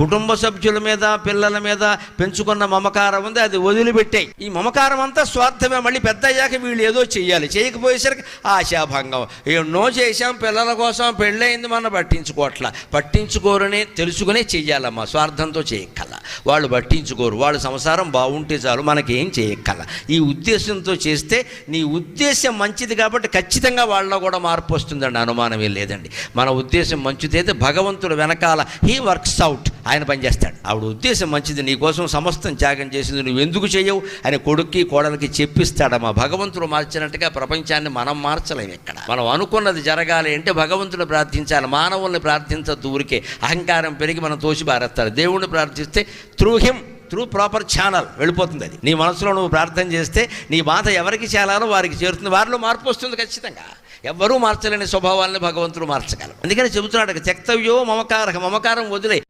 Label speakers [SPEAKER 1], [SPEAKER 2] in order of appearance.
[SPEAKER 1] కుటుంబ సభ్యుల మీద పిల్లల మీద పెంచుకున్న మమకారం ఉంది, అది వదిలిపెట్టాయి. ఈ మమకారం అంతా స్వార్థమే. మళ్ళీ పెద్ద అయ్యాక వీళ్ళు ఏదో చెయ్యాలి, చేయకపోయేసరికి ఆశాభంగం. ఎన్నో చేశాం పిల్లల కోసం, పెళ్ళయింది మన పట్టించుకోరని తెలుసుకునే చెయ్యాలమ్మా. స్వార్థంతో చేయక్కల, వాళ్ళు పట్టించుకోరు, వాళ్ళ సంసారం బాగుంటే చాలు, మనకేం చేయక్కల. ఈ ఉద్దేశంతో చేస్తే నీ ఉద్దేశం మంచిది కాబట్టి ఖచ్చితంగా వాళ్ళలో కూడా మార్పు వస్తుందండి, అనుమానమే లేదండి. మన ఉద్దేశం మంచిదైతే భగవంతుడు వెనకాల హీ వర్క్స్ అవుట్, ఆయన పనిచేస్తాడు. ఆవిడ ఉద్దేశం మంచిది, నీకోసం సమస్తం త్యాగం చేసింది, నువ్వు ఎందుకు చేయవు అని కొడుక్కి కోడలికి చెప్పిస్తాడమ్మా. భగవంతుడు మార్చినట్టుగా ప్రపంచాన్ని మనం మార్చలేము. ఇక్కడ మనం అనుకున్నది జరగాలి అంటే భగవంతుడు ప్రార్థించాలి, మానవుల్ని ప్రార్థించద్దు. ఊరికే అహంకారం పెరిగి మనం తోసి బారేస్తారు. దేవుణ్ణి ప్రార్థిస్తే త్రూ ప్రాపర్ ఛానల్ వెళ్ళిపోతుంది. అది నీ మనసులో నువ్వు ప్రార్థన చేస్తే నీ బాధ ఎవరికి చేరాలో వారికి చేరుతుంది, వారిలో మార్పు వస్తుంది ఖచ్చితంగా. ఎవ్వరూ మార్చలేని స్వభావాలను భగవంతుడు మార్చగలరు. అందుకని చెబుతున్నాడు త్యక్తవ్యో మమకారం వదిలే.